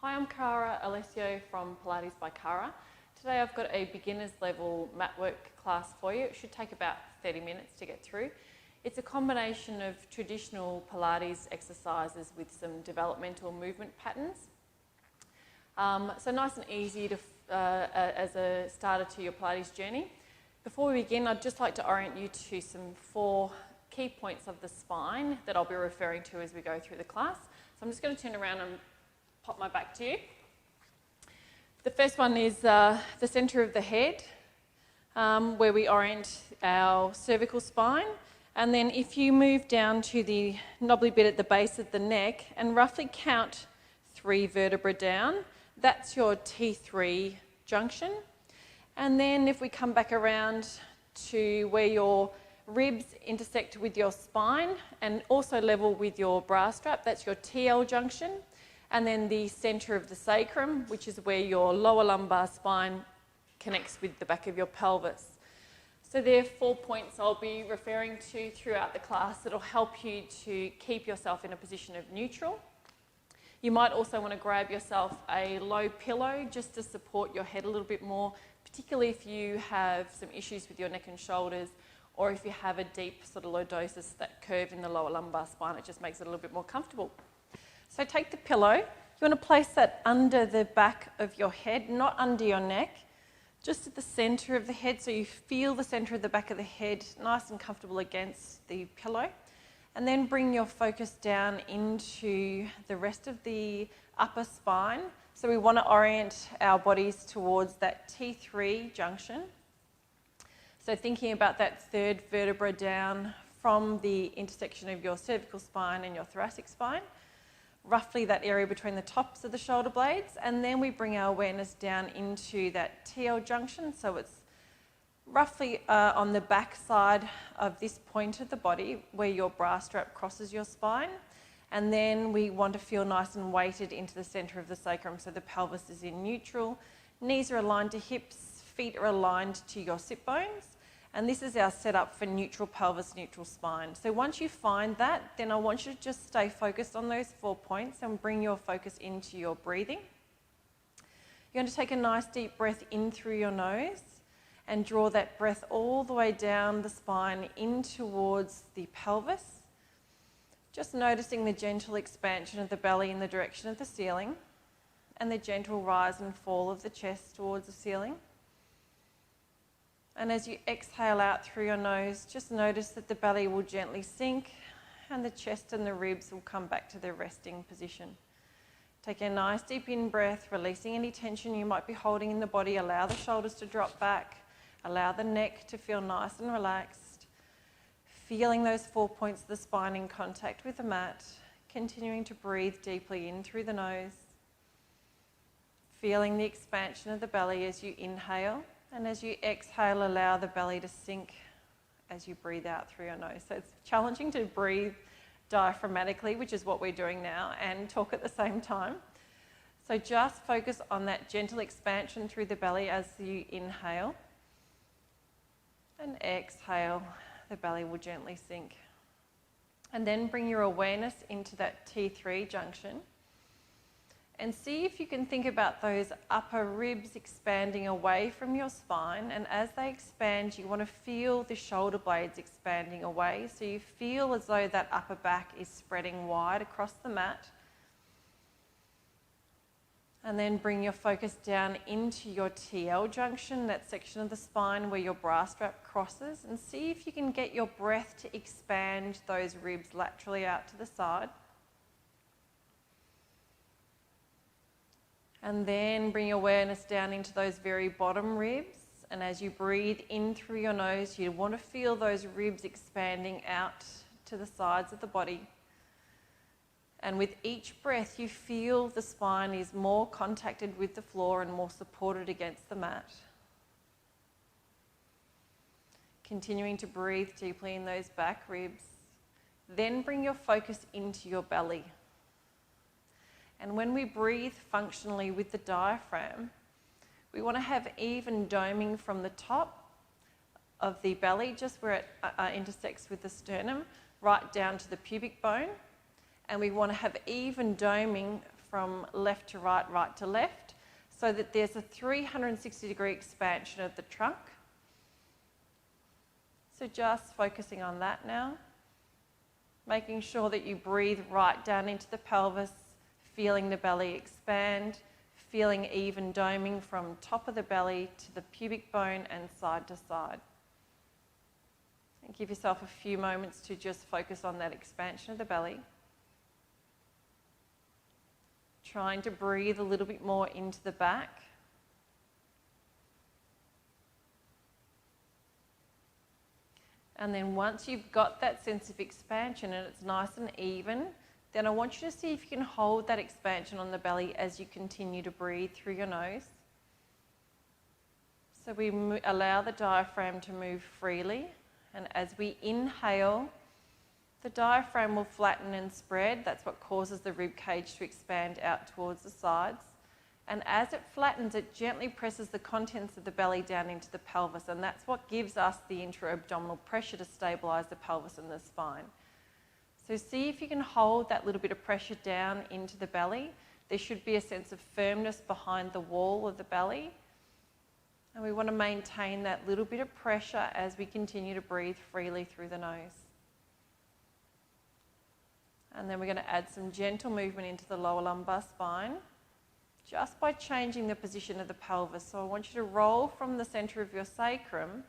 Hi, I'm Alessio from Pilates by Cara. Today I've got a beginner's level mat work class for you. It should take about 30 minutes to get through. It's a combination of traditional Pilates exercises with some developmental movement patterns. So nice and easy to, as a starter to your Pilates journey. Before we begin, I'd just like to orient you to some 4 key points of the spine that I'll be referring to as we go through the class. So I'm just going to turn around and pop my back to you. The first one is the centre of the head, where we orient our cervical spine. And then if you move down to the knobbly bit at the base of the neck and roughly count 3 vertebrae down, that's your T3 junction. And then if we come back around to where your ribs intersect with your spine and also level with your bra strap, that's your TL junction. And then the centre of the sacrum, which is where your lower lumbar spine connects with the back of your pelvis. So there are 4 points I'll be referring to throughout the class that'll help you to keep yourself in a position of neutral. You might also want to grab yourself a low pillow just to support your head a little bit more, particularly if you have some issues with your neck and shoulders, or if you have a deep sort of lordosis, that curve in the lower lumbar spine, it just makes it a little bit more comfortable. So take the pillow, you want to place that under the back of your head, not under your neck, just at the centre of the head, so you feel the centre of the back of the head nice and comfortable against the pillow. And then bring your focus down into the rest of the upper spine. So we want to orient our bodies towards that T3 junction. So thinking about that 3rd vertebra down from the intersection of your cervical spine and your thoracic spine, roughly that area between the tops of the shoulder blades, and then we bring our awareness down into that TL junction, so it's roughly on the back side of this point of the body where your bra strap crosses your spine, and then we want to feel nice and weighted into the centre of the sacrum, so the pelvis is in neutral, knees are aligned to hips, feet are aligned to your sit bones. And this is our setup for neutral pelvis, neutral spine. So once you find that, then I want you to just stay focused on those 4 points and bring your focus into your breathing. You're going to take a nice deep breath in through your nose and draw that breath all the way down the spine in towards the pelvis. Just noticing the gentle expansion of the belly in the direction of the ceiling and the gentle rise and fall of the chest towards the ceiling. And as you exhale out through your nose, just notice that the belly will gently sink and the chest and the ribs will come back to their resting position. Take a nice deep in breath, releasing any tension you might be holding in the body. Allow the shoulders to drop back. Allow the neck to feel nice and relaxed. Feeling those 4 points of the spine in contact with the mat. Continuing to breathe deeply in through the nose. Feeling the expansion of the belly as you inhale. And as you exhale, allow the belly to sink as you breathe out through your nose. So it's challenging to breathe diaphragmatically, which is what we're doing now, and talk at the same time. So just focus on that gentle expansion through the belly as you inhale. And exhale, the belly will gently sink. And then bring your awareness into that T3 junction. And see if you can think about those upper ribs expanding away from your spine. And as they expand, you want to feel the shoulder blades expanding away. So you feel as though that upper back is spreading wide across the mat. And then bring your focus down into your TL junction, that section of the spine where your bra strap crosses. And see if you can get your breath to expand those ribs laterally out to the side. And then bring awareness down into those very bottom ribs. And as you breathe in through your nose, you want to feel those ribs expanding out to the sides of the body. And with each breath, you feel the spine is more contacted with the floor and more supported against the mat. Continuing to breathe deeply in those back ribs. Then bring your focus into your belly. And when we breathe functionally with the diaphragm, we want to have even doming from the top of the belly, just where it intersects with the sternum, right down to the pubic bone. And we want to have even doming from left to right, right to left, so that there's a 360-degree expansion of the trunk. So just focusing on that now, making sure that you breathe right down into the pelvis, feeling the belly expand, feeling even doming from top of the belly to the pubic bone and side to side. And give yourself a few moments to just focus on that expansion of the belly. Trying to breathe a little bit more into the back. And then once you've got that sense of expansion and it's nice and even, then I want you to see if you can hold that expansion on the belly as you continue to breathe through your nose. So we allow the diaphragm to move freely, and as we inhale, the diaphragm will flatten and spread. That's what causes the rib cage to expand out towards the sides. And as it flattens, it gently presses the contents of the belly down into the pelvis, and that's what gives us the intra-abdominal pressure to stabilise the pelvis and the spine. So see if you can hold that little bit of pressure down into the belly. There should be a sense of firmness behind the wall of the belly. And we want to maintain that little bit of pressure as we continue to breathe freely through the nose. And then we're going to add some gentle movement into the lower lumbar spine, just by changing the position of the pelvis. So I want you to roll from the centre of your sacrum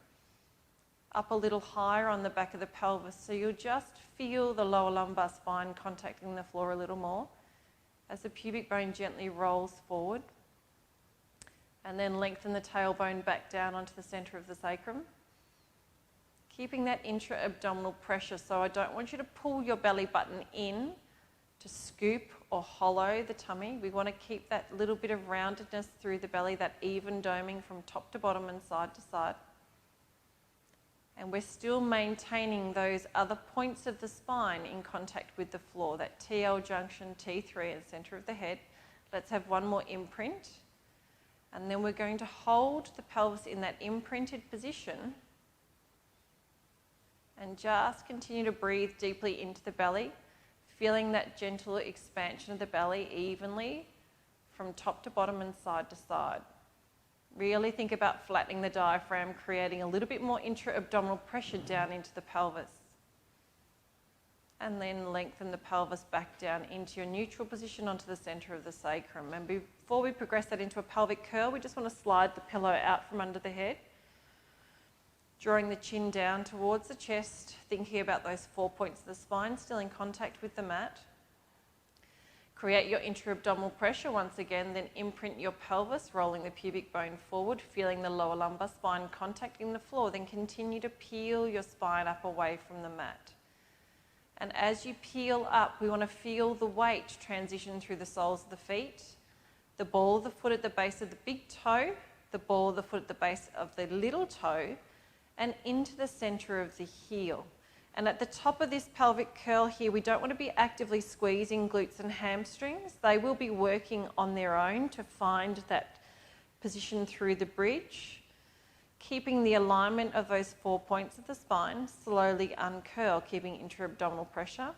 up a little higher on the back of the pelvis. So you'll just feel the lower lumbar spine contacting the floor a little more as the pubic bone gently rolls forward. And then lengthen the tailbone back down onto the centre of the sacrum. Keeping that intra-abdominal pressure, so I don't want you to pull your belly button in to scoop or hollow the tummy. We want to keep that little bit of roundedness through the belly, that even doming from top to bottom and side to side. And we're still maintaining those other points of the spine in contact with the floor, that TL junction, T3 at the centre of the head. Let's have one more imprint. And then we're going to hold the pelvis in that imprinted position and just continue to breathe deeply into the belly, feeling that gentle expansion of the belly evenly from top to bottom and side to side. Really think about flattening the diaphragm, creating a little bit more intra-abdominal pressure down into the pelvis. And then lengthen the pelvis back down into your neutral position onto the centre of the sacrum. And before we progress that into a pelvic curl, we just want to slide the pillow out from under the head, drawing the chin down towards the chest, thinking about those 4 points of the spine still in contact with the mat. Create your intra-abdominal pressure once again, then imprint your pelvis, rolling the pubic bone forward, feeling the lower lumbar spine contacting the floor. Then continue to peel your spine up away from the mat. And as you peel up, we want to feel the weight transition through the soles of the feet, the ball of the foot at the base of the big toe, the ball of the foot at the base of the little toe, and into the centre of the heel. And at the top of this pelvic curl here, we don't want to be actively squeezing glutes and hamstrings. They will be working on their own to find that position through the bridge. Keeping the alignment of those 4 points of the spine, slowly uncurl, keeping intra-abdominal pressure.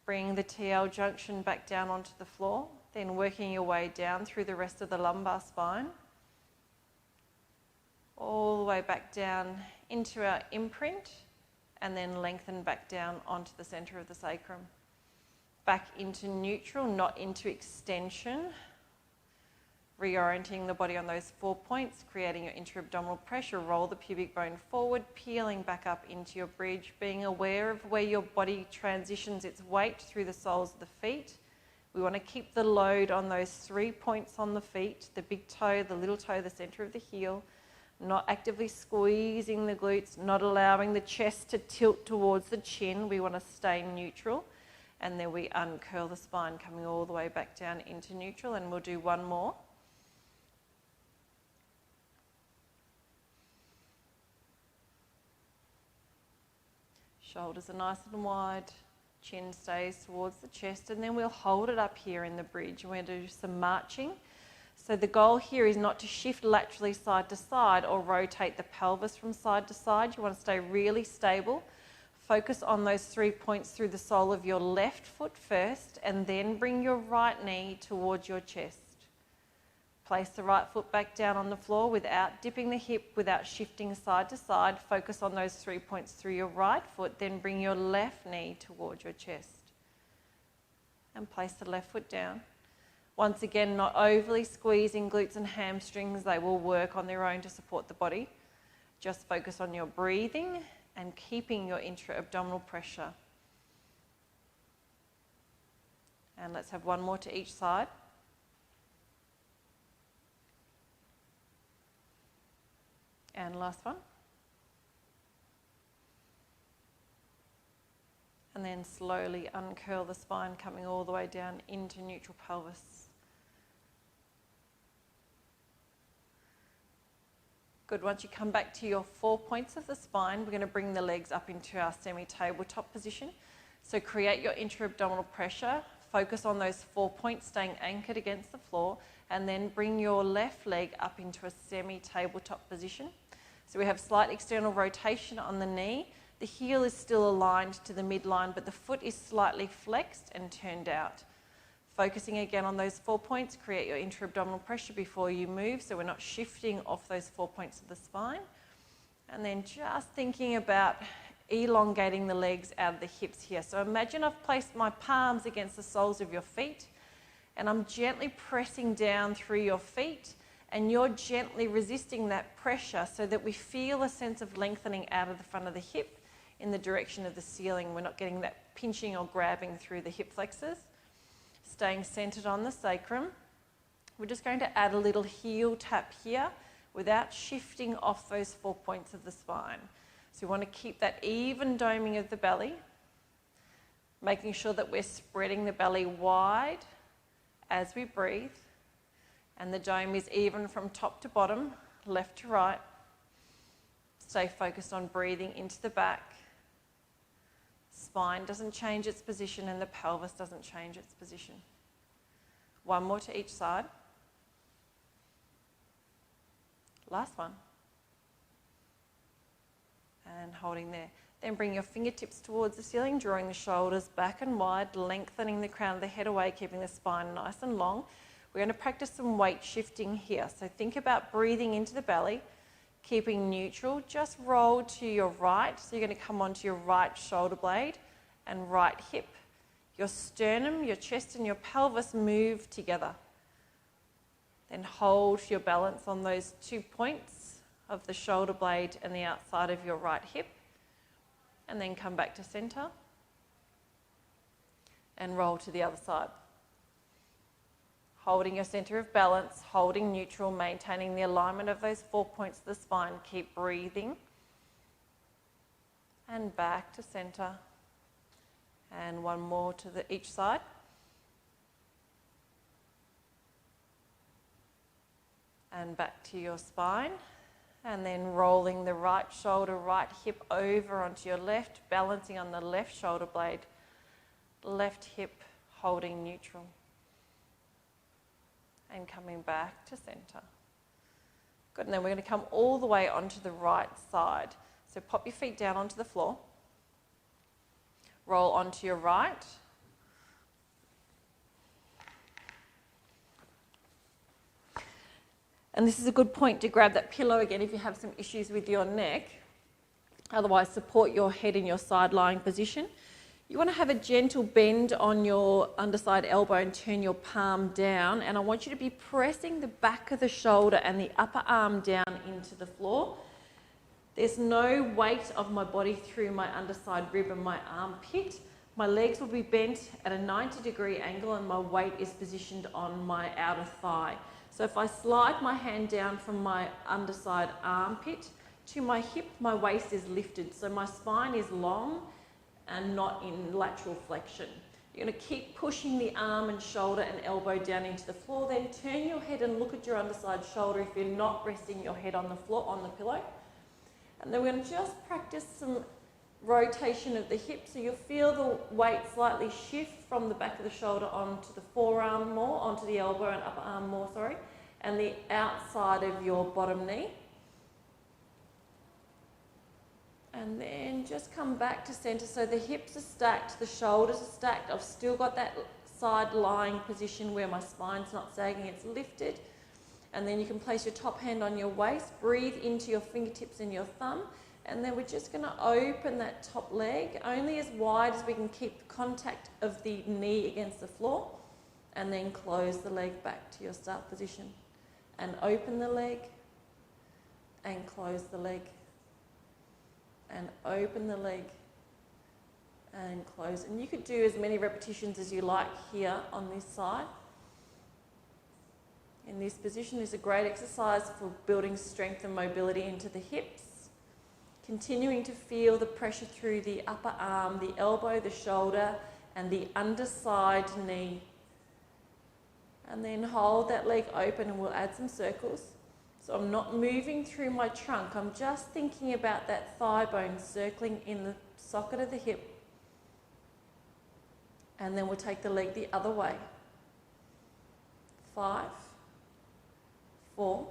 Bring the TL junction back down onto the floor, then working your way down through the rest of the lumbar spine. All the way back down into our imprint, and then lengthen back down onto the centre of the sacrum. Back into neutral, not into extension. Reorienting the body on those 4 points, creating your intra-abdominal pressure. Roll the pubic bone forward, peeling back up into your bridge, being aware of where your body transitions its weight through the soles of the feet. We want to keep the load on those 3 points on the feet, the big toe, the little toe, the centre of the heel. Not actively squeezing the glutes, not allowing the chest to tilt towards the chin. We want to stay neutral. And then we uncurl the spine, coming all the way back down into neutral, and we'll do one more. Shoulders are nice and wide, chin stays towards the chest, and then we'll hold it up here in the bridge. We're going to do some marching. So the goal here is not to shift laterally side to side or rotate the pelvis from side to side. You want to stay really stable, Focus on those 3 points through the sole of your left foot first, and then bring your right knee towards your chest. Place the right foot back down on the floor without dipping the hip, without shifting side to side. Focus on those 3 points through your right foot, then bring your left knee towards your chest. And place the left foot down. Once again, not overly squeezing glutes and hamstrings. They will work on their own to support the body. Just focus on your breathing and keeping your intra-abdominal pressure. And let's have one more to each side. And last one. And then slowly uncurl the spine, coming all the way down into neutral pelvis. Good. Once you come back to your 4 points of the spine, we're going to bring the legs up into our semi-tabletop position. So create your intra-abdominal pressure. Focus on those 4 points, staying anchored against the floor, and then bring your left leg up into a semi-tabletop position. So we have slight external rotation on the knee. The heel is still aligned to the midline, but the foot is slightly flexed and turned out. Focusing again on those 4 points, create your intra-abdominal pressure before you move, so we're not shifting off those 4 points of the spine. And then just thinking about elongating the legs out of the hips here. So imagine I've placed my palms against the soles of your feet, and I'm gently pressing down through your feet, and you're gently resisting that pressure so that we feel a sense of lengthening out of the front of the hip in the direction of the ceiling. We're not getting that pinching or grabbing through the hip flexors. Staying centered on the sacrum. We're just going to add a little heel tap here without shifting off those 4 points of the spine. So we want to keep that even doming of the belly, making sure that we're spreading the belly wide as we breathe, and the dome is even from top to bottom, left to right. Stay focused on breathing into the back. Spine doesn't change its position and the pelvis doesn't change its position. One more to each side. Last one. And holding there. Then bring your fingertips towards the ceiling, drawing the shoulders back and wide, lengthening the crown of the head away, keeping the spine nice and long. We're going to practice some weight shifting here. So think about breathing into the belly, keeping neutral. Just roll to your right. So you're going to come onto your right shoulder blade and right hip. Your sternum, your chest and your pelvis move together. Then hold your balance on those 2 points of the shoulder blade and the outside of your right hip. And then come back to center. And roll to the other side. Holding your center of balance, holding neutral, maintaining the alignment of those 4 points of the spine. Keep breathing. And back to center. And one more to each side. And back to your spine. And then rolling the right shoulder, right hip over onto your left, balancing on the left shoulder blade, left hip holding neutral. And coming back to center. Good, and then we're going to come all the way onto the right side. So pop your feet down onto the floor. Roll onto your right. And this is a good point to grab that pillow again if you have some issues with your neck. Otherwise, support your head in your side lying position. You want to have a gentle bend on your underside elbow and turn your palm down. And I want you to be pressing the back of the shoulder and the upper arm down into the floor. There's no weight of my body through my underside rib and my armpit. My legs will be bent at a 90-degree angle and my weight is positioned on my outer thigh. So if I slide my hand down from my underside armpit to my hip, my waist is lifted. So my spine is long and not in lateral flexion. You're going to keep pushing the arm and shoulder and elbow down into the floor. Then turn your head and look at your underside shoulder if you're not resting your head on the floor, on the pillow. And then we're going to just practice some rotation of the hip. So you'll feel the weight slightly shift from the back of the shoulder onto the forearm more, onto the elbow and upper arm more, and the outside of your bottom knee. And then just come back to center. So the hips are stacked, the shoulders are stacked. I've still got that side lying position where my spine's not sagging, it's lifted. And then you can place your top hand on your waist, breathe into your fingertips and your thumb. And then we're just going to open that top leg only as wide as we can keep the contact of the knee against the floor. And then close the leg back to your start position. And open the leg and close the leg. And open the leg and close. And you could do as many repetitions as you like here on this side. In this position is a great exercise for building strength and mobility into the hips. Continuing to feel the pressure through the upper arm, the elbow, the shoulder, and the underside knee. And then hold that leg open and we'll add some circles. So I'm not moving through my trunk, I'm just thinking about that thigh bone circling in the socket of the hip. And then we'll take the leg the other way. 5, 4,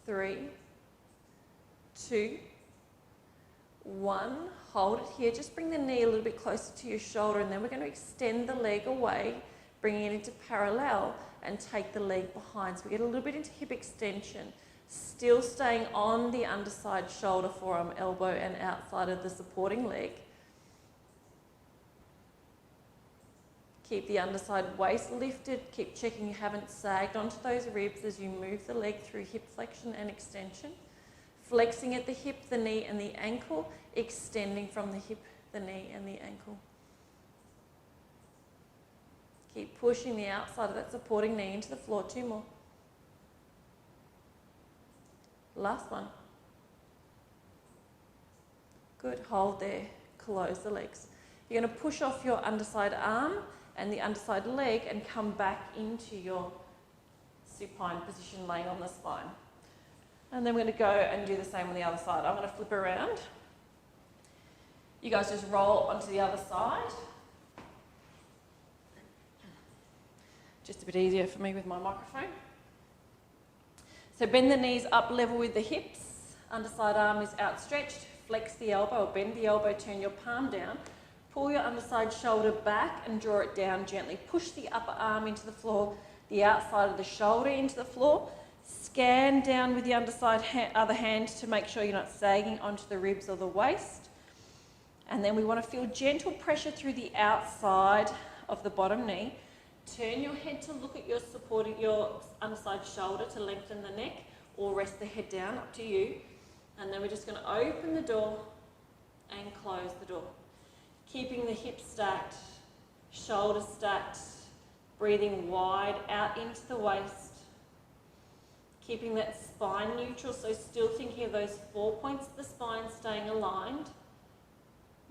3, 2, 1. Hold it here. Just bring the knee a little bit closer to your shoulder, and then we're going to extend the leg away, bringing it into parallel, and take the leg behind. So we get a little bit into hip extension, still staying on the underside shoulder, forearm, elbow, and outside of the supporting leg. Keep the underside waist lifted. Keep checking you haven't sagged onto those ribs as you move the leg through hip flexion and extension. Flexing at the hip, the knee, and the ankle. Extending from the hip, the knee, and the ankle. Keep pushing the outside of that supporting knee into the floor. 2 more. Last one. Good. Hold there. Close the legs. You're going to push off your underside arm and the underside leg and come back into your supine position, laying on the spine. And then we're going to go and do the same on the other side. I'm going to flip around. You guys just roll onto the other side. Just a bit easier for me with my microphone. So bend the knees up level with the hips. Underside arm is outstretched. Flex the elbow or bend the elbow, turn your palm down. Pull your underside shoulder back and draw it down gently. Push the upper arm into the floor, the outside of the shoulder into the floor. Scan down with the underside other hand to make sure you're not sagging onto the ribs or the waist. And then we want to feel gentle pressure through the outside of the bottom knee. Turn your head to look at your underside shoulder to lengthen the neck, or rest the head down, up to you. And then we're just going to open the door and close the door. Keeping the hips stacked, shoulders stacked, breathing wide out into the waist. Keeping that spine neutral, so still thinking of those 4 points of the spine staying aligned.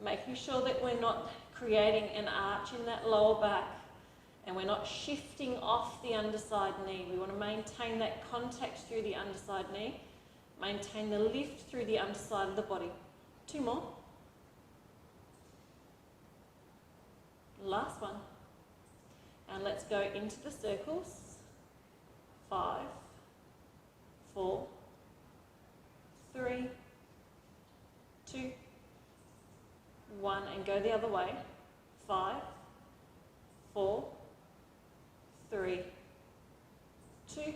Making sure that we're not creating an arch in that lower back. And we're not shifting off the underside knee. We want to maintain that contact through the underside knee. Maintain the lift through the underside of the body. 2 more. Last one. And let's go into the circles. 5, 4, 3, 2, 1. And go the other way. 5, 4, 3, 2,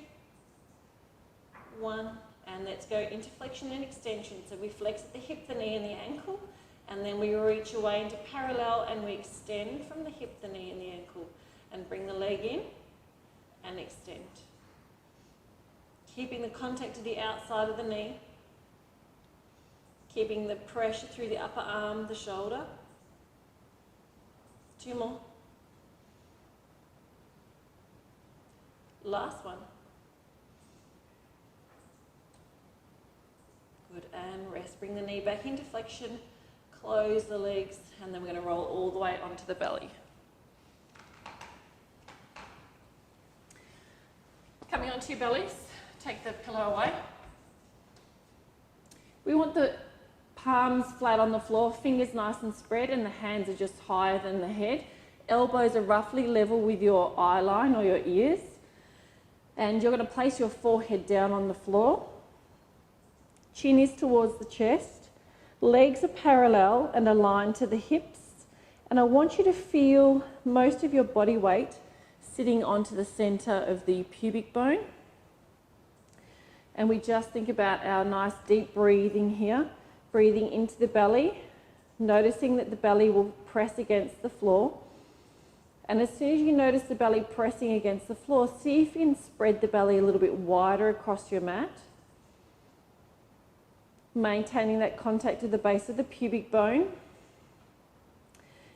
1, and let's go into flexion and extension. So we flex at the hip, the knee, and the ankle, and then we reach away into parallel and we extend from the hip, the knee, and the ankle, and bring the leg in and extend. Keeping the contact to the outside of the knee, keeping the pressure through the upper arm, the shoulder. 2 more. Last one. Good, and rest. Bring the knee back into flexion, close the legs, and then we're going to roll all the way onto the belly. Coming onto your bellies, take the pillow away. We want the palms flat on the floor, fingers nice and spread, and the hands are just higher than the head. Elbows are roughly level with your eye line or your ears. And you're going to place your forehead down on the floor. Chin is towards the chest. Legs are parallel and aligned to the hips. And I want you to feel most of your body weight sitting onto the center of the pubic bone. And we just think about our nice deep breathing here, breathing into the belly, noticing that the belly will press against the floor. And as soon as you notice the belly pressing against the floor, see if you can spread the belly a little bit wider across your mat, maintaining that contact at the base of the pubic bone.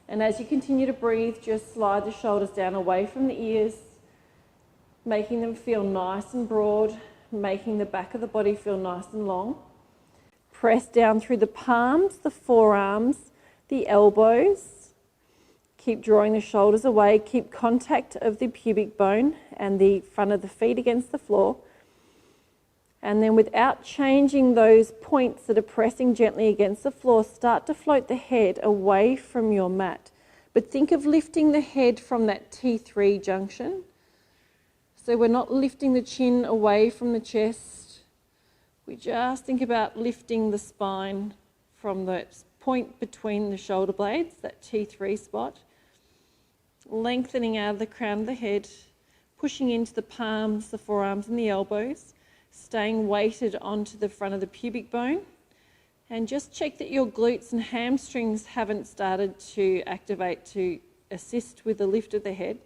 And as you continue to breathe, just slide the shoulders down away from the ears, making them feel nice and broad, making the back of the body feel nice and long. Press down through the palms, the forearms, the elbows. Keep drawing the shoulders away. Keep contact of the pubic bone and the front of the feet against the floor. And then without changing those points that are pressing gently against the floor, start to float the head away from your mat. But think of lifting the head from that T3 junction. So we're not lifting the chin away from the chest. We just think about lifting the spine from the point between the shoulder blades, that T3 spot. Lengthening out of the crown of the head, pushing into the palms, the forearms and the elbows, staying weighted onto the front of the pubic bone. And just check that your glutes and hamstrings haven't started to activate to assist with the lift of the head.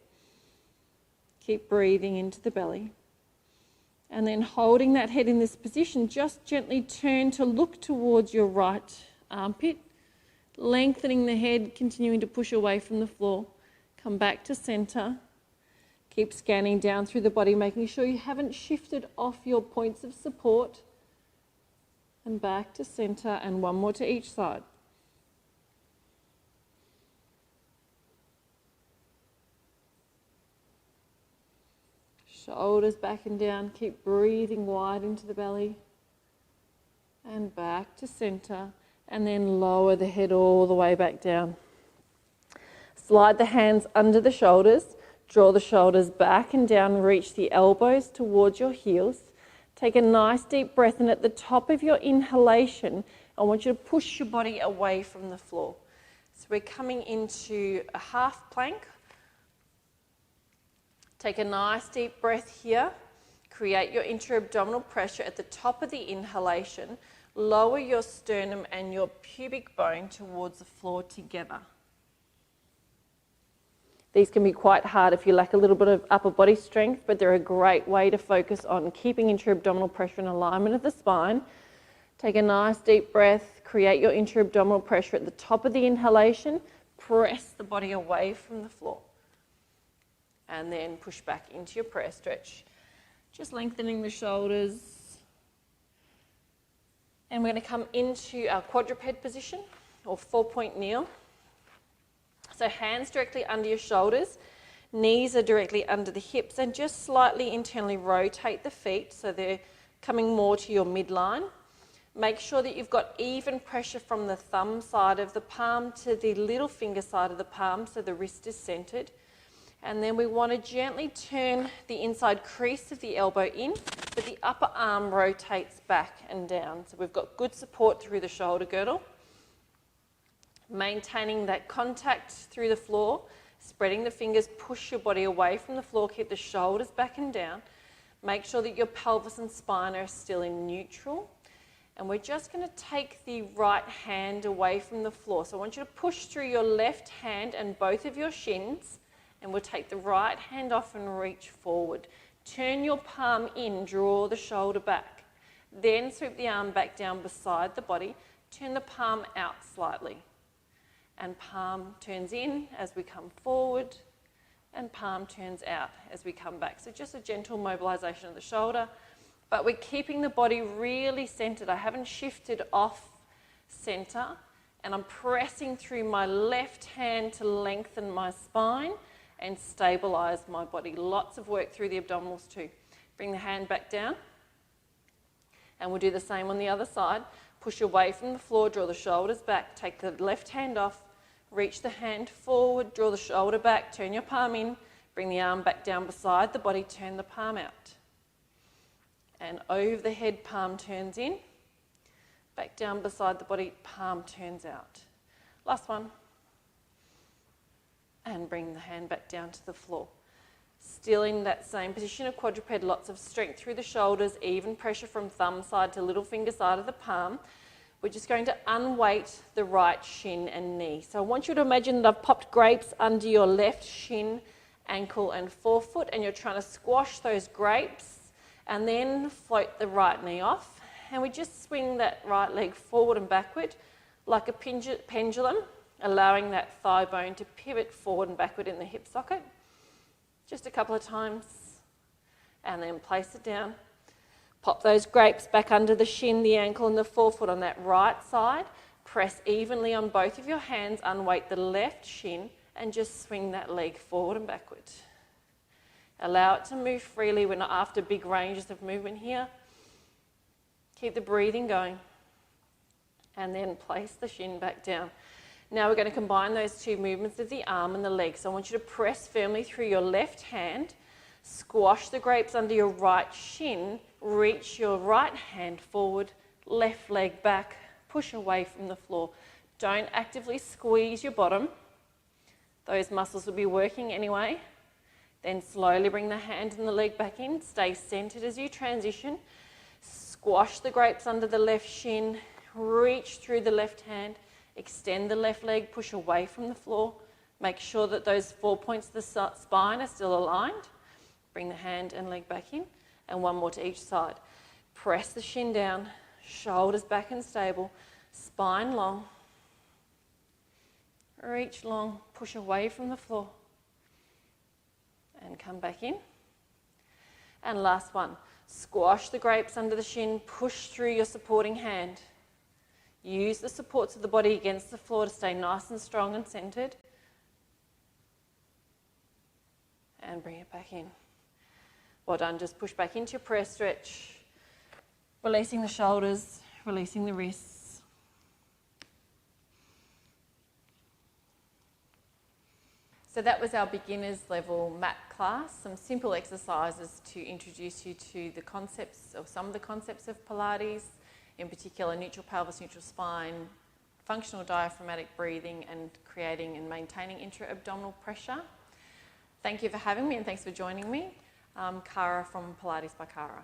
Keep breathing into the belly. And then holding that head in this position, just gently turn to look towards your right armpit, lengthening the head, continuing to push away from the floor. Come back to center. Keep scanning down through the body, making sure you haven't shifted off your points of support. And back to center, and one more to each side. Shoulders back and down. Keep breathing wide into the belly. And back to center. And then lower the head all the way back down. Slide the hands under the shoulders. Draw the shoulders back and down. Reach the elbows towards your heels. Take a nice deep breath, and at the top of your inhalation, I want you to push your body away from the floor. So we're coming into a half plank. Take a nice deep breath here. Create your intra-abdominal pressure at the top of the inhalation. Lower your sternum and your pubic bone towards the floor together. These can be quite hard if you lack a little bit of upper body strength, but they're a great way to focus on keeping intra-abdominal pressure and alignment of the spine. Take a nice deep breath. Create your intra-abdominal pressure at the top of the inhalation. Press the body away from the floor. And then push back into your prayer stretch. Just lengthening the shoulders. And we're going to come into our quadruped position, or 4-point kneel. So hands directly under your shoulders, knees are directly under the hips, and just slightly internally rotate the feet so they're coming more to your midline. Make sure that you've got even pressure from the thumb side of the palm to the little finger side of the palm so the wrist is centered. And then we want to gently turn the inside crease of the elbow in, but the upper arm rotates back and down. So we've got good support through the shoulder girdle. Maintaining that contact through the floor, spreading the fingers, push your body away from the floor, keep the shoulders back and down. Make sure that your pelvis and spine are still in neutral. And we're just going to take the right hand away from the floor. So I want you to push through your left hand and both of your shins, and we'll take the right hand off and reach forward. Turn your palm in, draw the shoulder back. Then sweep the arm back down beside the body. Turn the palm out slightly. And palm turns in as we come forward, and palm turns out as we come back. So just a gentle mobilization of the shoulder, but we're keeping the body really centered. I haven't shifted off center, and I'm pressing through my left hand to lengthen my spine and stabilize my body. Lots of work through the abdominals too. Bring the hand back down, and we'll do the same on the other side. Push away from the floor, draw the shoulders back, take the left hand off, reach the hand forward, draw the shoulder back, turn your palm in, bring the arm back down beside the body, turn the palm out. And over the head, palm turns in, Back down beside the body, palm turns out. Last one. And bring the hand back down to the floor. Still in that same position of quadruped, lots of strength through the shoulders, even pressure from thumb side to little finger side of the palm. We're just going to unweight the right shin and knee. So I want you to imagine that I've popped grapes under your left shin, ankle and forefoot, and you're trying to squash those grapes and then float the right knee off. And we just swing that right leg forward and backward like a pendulum, allowing that thigh bone to pivot forward and backward in the hip socket. Just a couple of times, and then place it down. Pop those grapes back under the shin, the ankle and the forefoot on that right side. Press evenly on both of your hands, unweight the left shin, and just swing that leg forward and backward. Allow it to move freely. We're not after big ranges of movement here. Keep the breathing going. And then place the shin back down. Now we're going to combine those two movements of the arm and the leg. So I want you to press firmly through your left hand, squash the grapes under your right shin, reach your right hand forward, left leg back, push away from the floor. Don't actively squeeze your bottom. Those muscles will be working anyway. Then slowly bring the hand and the leg back in. Stay centered as you transition. Squash the grapes under the left shin, reach through the left hand, extend the left leg, push away from the floor. Make sure that those 4 points of the spine are still aligned. Bring the hand and leg back in, and one more to each side. Press the shin down, shoulders back and stable, spine long. Reach long, push away from the floor. And come back in. And last one. Squash the grapes under the shin, push through your supporting hand. Use the supports of the body against the floor to stay nice and strong and centered. And bring it back in. Well done. Just push back into your prayer stretch. Releasing the shoulders, releasing the wrists. So that was our beginners level mat class, some simple exercises to introduce you to the concepts, or some of the concepts of Pilates, in particular neutral pelvis, neutral spine, functional diaphragmatic breathing, and creating and maintaining intra-abdominal pressure. Thank you for having me, and thanks for joining me. Cara from Pilates by Cara.